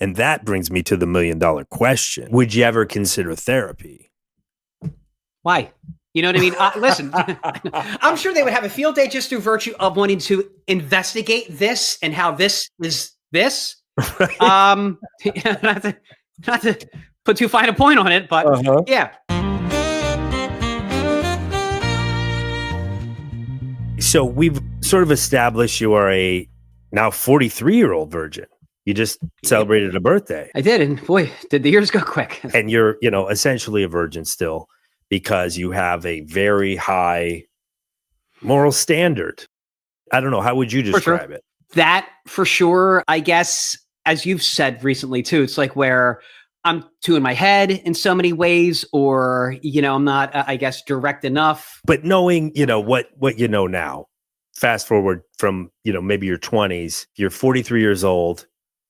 And that brings me to the $1,000,000 question. Would you ever consider therapy? Why? You know what I mean? Listen, I'm sure they would have a field day just through virtue of wanting to investigate this and how this is this. Right. Not to put too fine a point on it, but yeah. So we've sort of established you are a now 43-year-old virgin. You just celebrated a birthday. I did, and boy, did the years go quick. And you're, essentially a virgin still because you have a very high moral standard. I don't know. How would you describe it? That for sure. I guess, as you've said recently too, it's like where I'm too in my head in so many ways, or, I'm not, I guess, direct enough. But knowing, what you know now, fast forward from, maybe your 20s, you're 43 years old,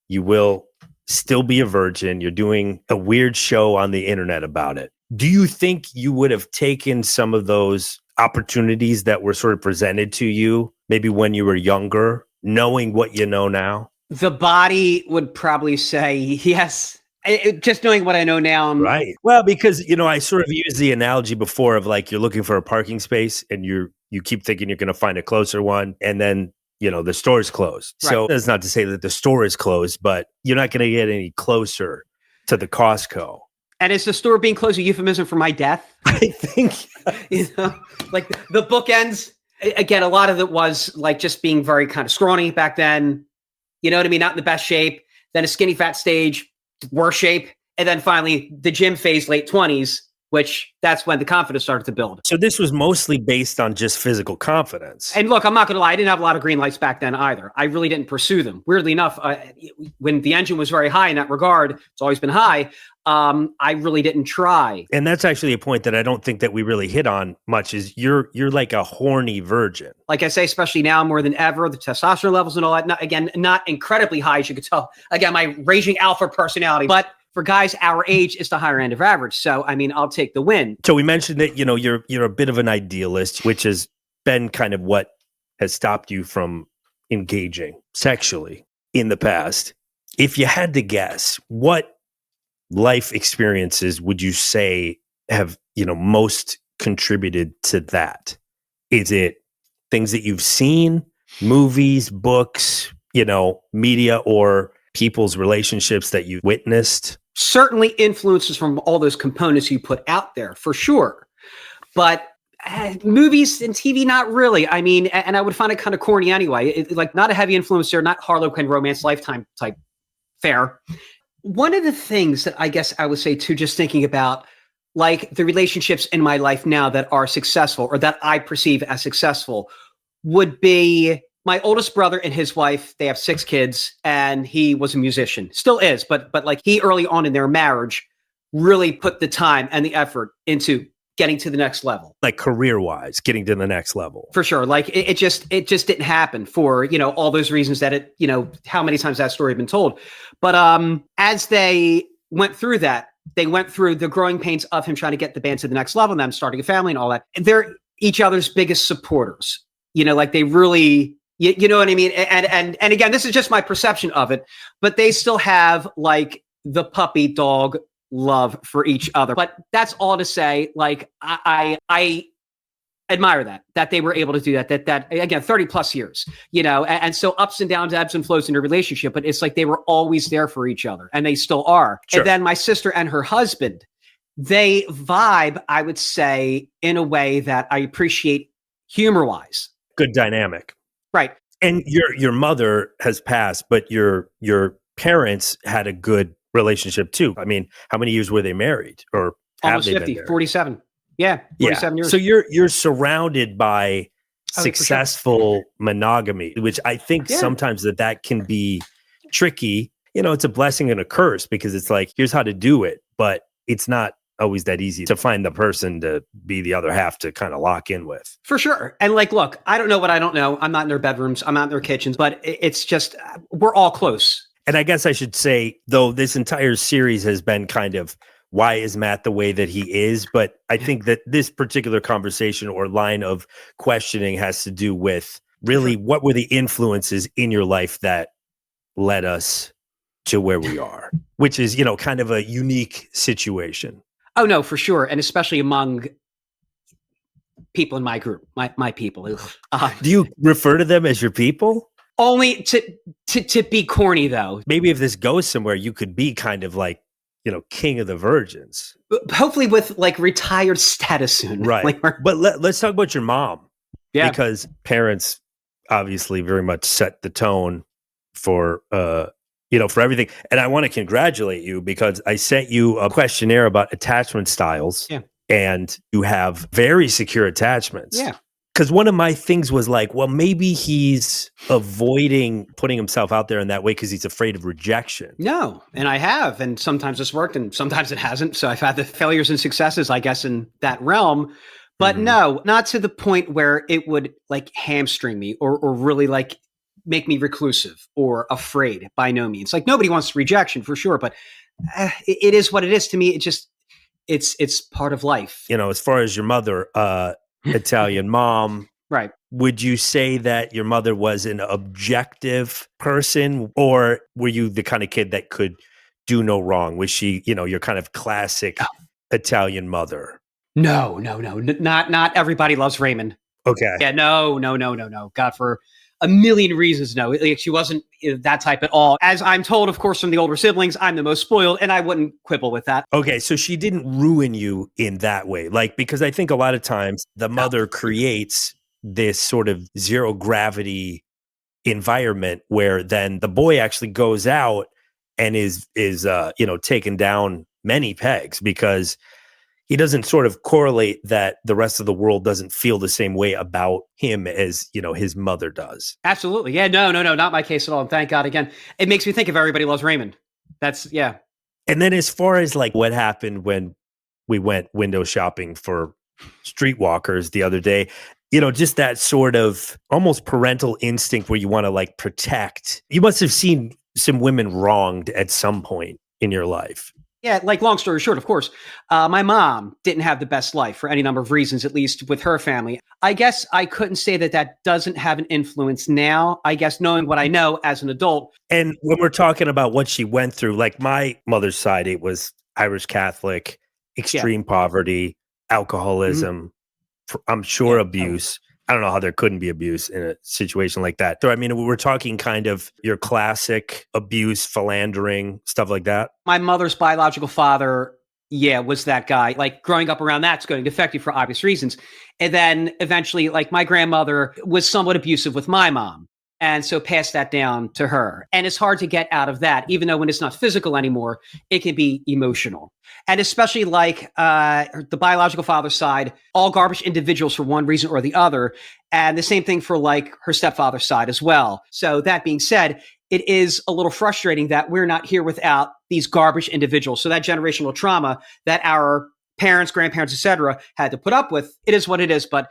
you will still be a virgin. You're doing a weird show on the internet about it. Do you think you would have taken some of those opportunities that were sort of presented to you, maybe when you were younger, knowing what you know now? The body would probably say yes. Just knowing what I know now. Right. Well, because, I sort of used the analogy before of like, you're looking for a parking space and you keep thinking you're going to find a closer one. And then, the store's closed. Right. So that's not to say that the store is closed, but you're not going to get any closer to the Costco. And is the store being closed a euphemism for my death? I think, like the bookends. Again, a lot of it was like just being very kind of scrawny back then. You know what I mean? Not in the best shape. Then a skinny fat stage, worse shape. And then finally the gym phase, late 20s, which that's when the confidence started to build. So this was mostly based on just physical confidence. And look, I'm not going to lie. I didn't have a lot of green lights back then either. I really didn't pursue them. Weirdly enough, when the engine was very high in that regard, it's always been high. I really didn't try. And that's actually a point that I don't think that we really hit on much is you're like a horny virgin. Like I say, especially now more than ever, the testosterone levels and all that, not incredibly high, as you could tell. Again, my raging alpha personality, but for guys our age, it's the higher end of average. So, I'll take the win. So we mentioned that, you're a bit of an idealist, which has been kind of what has stopped you from engaging sexually in the past. If you had to guess, what life experiences would you say have, most contributed to that? Is it things that you've seen, movies, books, media, or people's relationships that you witnessed? Certainly influences from all those components you put out there, for sure. But movies and TV, not really. And I would find it kind of corny anyway. Like not a heavy influence there, not Harlequin romance Lifetime type fare. One of the things that I guess I would say too, just thinking about like the relationships in my life now that are successful or that I perceive as successful would be my oldest brother and his wife. They have 6 kids and he was a musician, still is, but like he early on in their marriage really put the time and the effort into getting to the next level. Like career-wise, getting to the next level. For sure. Like it just didn't happen for, all those reasons that how many times that story had been told. But as they went through that, they went through the growing pains of him trying to get the band to the next level and them starting a family and all that. They're each other's biggest supporters, like they really, you know what I mean? And again, this is just my perception of it, but they still have like the puppy dog love for each other. But that's all to say, like, I admire that they were able to do that again, 30 plus years, and so ups and downs, ebbs and flows in a relationship, but it's like they were always there for each other and they still are. Sure. And then my sister and her husband, they vibe, I would say, in a way that I appreciate humor wise. Good dynamic. Right. And your mother has passed, but your parents had a good relationship too. How many years were they married, or almost 50, 47? Yeah, 47 years. So you're surrounded by successful monogamy, which I think sometimes that can be tricky. It's a blessing and a curse because it's like, here's how to do it, but it's not always that easy to find the person to be the other half to kind of lock in with. For sure. And like, look, I don't know what I don't know. I'm not in their bedrooms. I'm not in their kitchens, but it's just, we're all close. And I guess I should say, though, this entire series has been kind of, why is Matt the way that he is? But I think that this particular conversation or line of questioning has to do with really what were the influences in your life that led us to where we are, which is, kind of a unique situation. Oh no, for sure. And especially among people in my group, my people. Do you refer to them as your people? Only to be corny though. Maybe if this goes somewhere, you could be kind of like, king of the virgins. Hopefully with like retired status soon. Right. But let's talk about your mom. Yeah. Because parents obviously very much set the tone for, for everything. And I want to congratulate you because I sent you a questionnaire about attachment styles. Yeah. And you have very secure attachments. Yeah. Because one of my things was like, well, maybe he's avoiding putting himself out there in that way because he's afraid of rejection. No, and I have. And sometimes it's worked and sometimes it hasn't. So I've had the failures and successes, I guess, in that realm. But no, not to the point where it would like hamstring me or really like make me reclusive or afraid. By no means. Like nobody wants rejection for sure. But it is what it is. To me, it's part of life. As far as your mother, Italian mom, right? Would you say that your mother was an objective person, or were you the kind of kid that could do no wrong? Was she, your kind of classic Italian mother? No. Not everybody loves Raymond. Okay. Yeah. No. God, for a million reasons. No, like, she wasn't that type at all. As I'm told, of course, from the older siblings, I'm the most spoiled, and I wouldn't quibble with that. Okay, so she didn't ruin you in that way. Like, because I think a lot of times the mother creates this sort of zero gravity environment where then the boy actually goes out and is taken down many pegs because he doesn't sort of correlate that the rest of the world doesn't feel the same way about him as, his mother does. Absolutely. Yeah, no, not my case at all. And thank God again. It makes me think if everybody loves Raymond. That's, yeah. And then as far as like what happened when we went window shopping for streetwalkers the other day, just that sort of almost parental instinct where you want to like protect. You must have seen some women wronged at some point in your life. Yeah, like long story short, of course, my mom didn't have the best life for any number of reasons, at least with her family. I guess I couldn't say that doesn't have an influence now, I guess, knowing what I know as an adult. And when we're talking about what she went through, like my mother's side, it was Irish Catholic, extreme poverty, alcoholism, I'm sure abuse. I don't know how there couldn't be abuse in a situation like that. So, I mean, we're talking kind of your classic abuse, philandering, stuff like that. My mother's biological father, was that guy. Like growing up around that's going to affect you for obvious reasons. And then eventually, like my grandmother was somewhat abusive with my mom. And so passed that down to her. And it's hard to get out of that, even though when it's not physical anymore, it can be emotional. And especially like the biological father's side, all garbage individuals for one reason or the other. And the same thing for like her stepfather's side as well. So that being said, it is a little frustrating that we're not here without these garbage individuals. So that generational trauma that our parents, grandparents, etc., had to put up with, it is what it is. But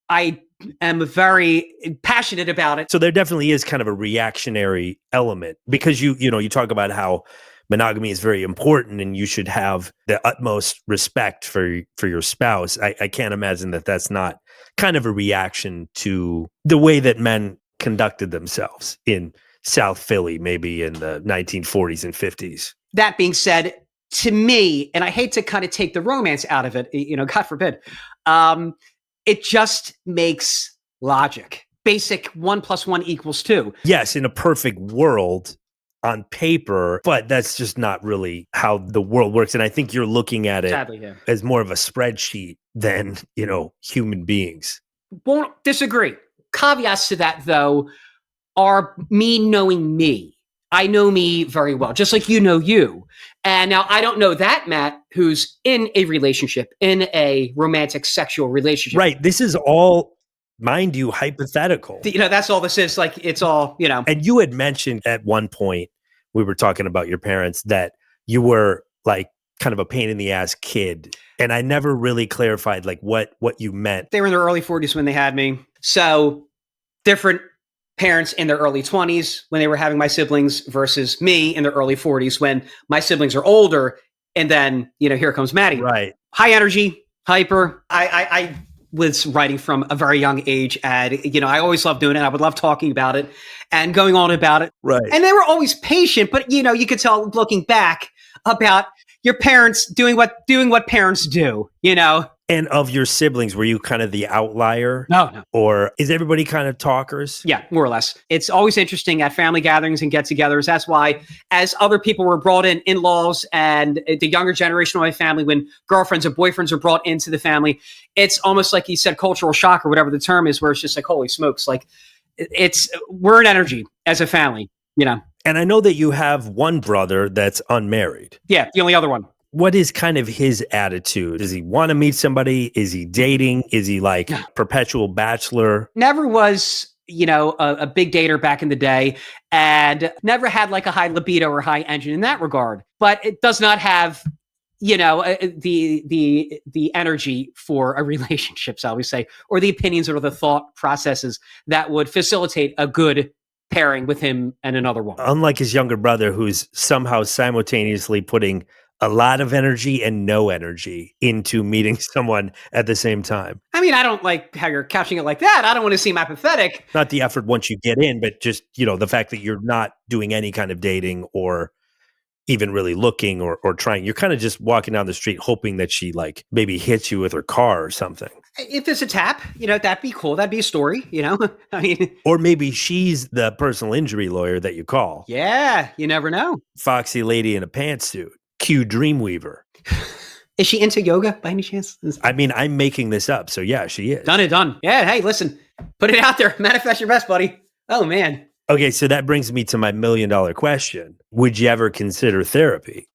I am very passionate about it. So there definitely is kind of a reactionary element because you talk about how monogamy is very important and you should have the utmost respect for your spouse. I can't imagine that that's not kind of a reaction to the way that men conducted themselves in South Philly, maybe in the 1940s and 50s. That being said, to me, and I hate to kind of take the romance out of it, God forbid, it just makes logic. Basic 1 + 1 = 2. Yes, in a perfect world on paper, but that's just not really how the world works. And I think you're looking at it Sadly, as more of a spreadsheet than, human beings. Won't disagree. Caveats to that, though, are me knowing me. I know me very well, just like you know you. And now I don't know that Matt, who's in a relationship, in a romantic sexual relationship. Right. This is all, mind you, hypothetical. That's all this is. Like, it's all, And you had mentioned at one point, we were talking about your parents, that you were like kind of a pain in the ass kid. And I never really clarified like what you meant. They were in their early 40s when they had me. So different parents in their early 20s when they were having my siblings versus me in their early 40s when my siblings are older. And then, here comes Maddie. Right. High energy, hyper. I was writing from a very young age, and I always loved doing it. I would love talking about it and going on about it. Right. And they were always patient, but you could tell looking back about your parents doing what parents do. And of your siblings, were you kind of the outlier? No. Or is everybody kind of talkers? Yeah, more or less. It's always interesting at family gatherings and get-togethers. That's why, as other people were brought in-laws and the younger generation of my family, when girlfriends or boyfriends are brought into the family, it's almost like you said, cultural shock or whatever the term is, where it's just like, holy smokes, like we're an energy as a family, And I know that you have one brother that's unmarried. Yeah, the only other one. What is kind of his attitude? Does he want to meet somebody? Is he dating? Is he like perpetual bachelor? Never was, a big dater back in the day, and never had like a high libido or high engine in that regard. But it does not have, the energy for a relationship, shall we say, or the opinions or the thought processes that would facilitate a good pairing with him and another woman. Unlike his younger brother, who's somehow simultaneously putting a lot of energy and no energy into meeting someone at the same time. I mean, I don't like how you're couching it like that. I don't want to seem apathetic. Not the effort once you get in, but just, the fact that you're not doing any kind of dating or even really looking or trying. You're kind of just walking down the street hoping that she like maybe hits you with her car or something. If there's a tap, that'd be cool. That'd be a story, I mean. Or maybe she's the personal injury lawyer that you call. Yeah, you never know. Foxy lady in a pantsuit. Q Dreamweaver. Is she into yoga by any chance? I mean, I'm making this up, so yeah, she is. Done. Yeah, hey, listen, put it out there. Manifest your best, buddy. Oh, man. Okay, so that brings me to my $1 million question. Would you ever consider therapy?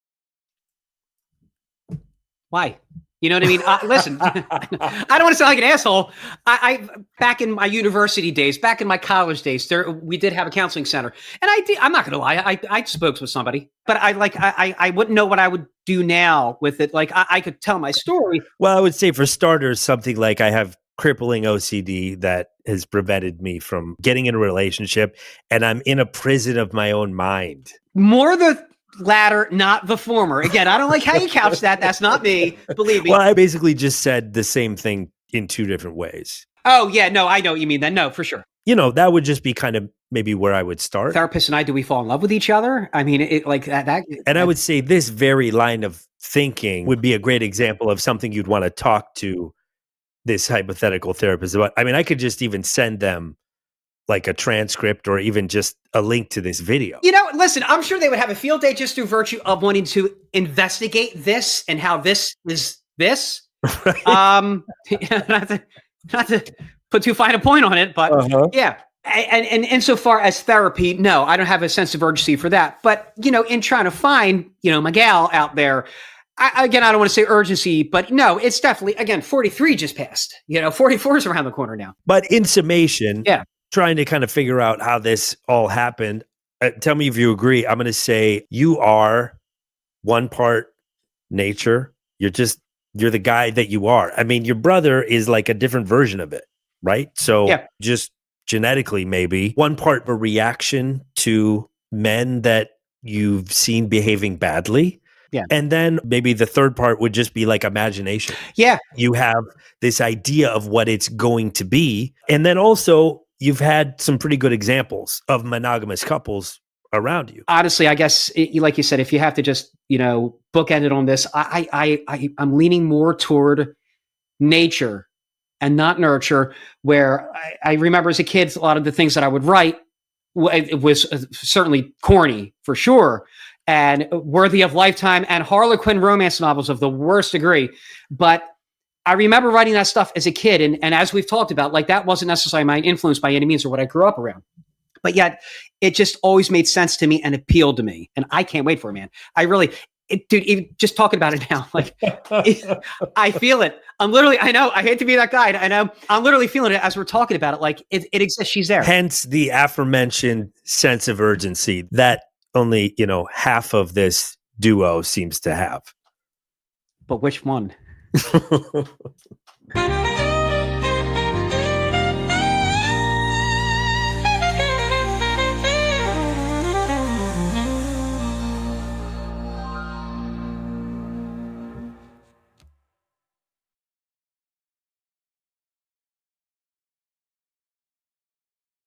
Why? You know what I mean? Listen, I don't want to sound like an asshole. I back in my university days, back in my college days, we did have a counseling center, and I'm not going to lie, I spoke with somebody, but I wouldn't know what I would do now with it. Like I could tell my story. Well, I would say for starters, something like I have crippling OCD that has prevented me from getting in a relationship, and I'm in a prison of my own mind. More the latter, not the former. Again, I don't like how you couch that. That's not me. Believe me. Well, I basically just said the same thing in two different ways. Oh, yeah. No, I know what you mean then. No, for sure. That would just be kind of maybe where I would start. Therapist and I, do we fall in love with each other? I mean, it like that. And I would say this very line of thinking would be a great example of something you'd want to talk to this hypothetical therapist about. I mean, I could just even send them like a transcript or even just a link to this video. Listen, I'm sure they would have a field day just through virtue of wanting to investigate this and how this is this. Right. Not to put too fine a point on it, but yeah. And insofar as therapy, no, I don't have a sense of urgency for that. But, in trying to find, my gal out there, I don't want to say urgency, but no, it's definitely, again, 43 just passed. 44 is around the corner now. But in summation, yeah, trying to kind of figure out how this all happened. Tell me if you agree. I'm going to say you are one part nature. You're the guy that you are. I mean, your brother is like a different version of it, right? So just genetically, maybe one part a reaction to men that you've seen behaving badly. Yeah. And then maybe the third part would just be like imagination. Yeah. You have this idea of what it's going to be. And then also you've had some pretty good examples of monogamous couples around you. Honestly, I guess, like you said, if you have to just, bookend it on this, I'm leaning more toward nature and not nurture, where I remember as a kid, a lot of the things that I would write, it was certainly corny for sure, and worthy of Lifetime and Harlequin romance novels of the worst degree. But I remember writing that stuff as a kid. And as we've talked about, like that wasn't necessarily my influence by any means or what I grew up around. But yet it just always made sense to me and appealed to me. And I can't wait for it, man. Dude, even just talking about it now, like I feel it. I know, I hate to be that guy. I know I'm literally feeling it as we're talking about it. Like it exists. She's there. Hence the aforementioned sense of urgency that only, half of this duo seems to have. But which one?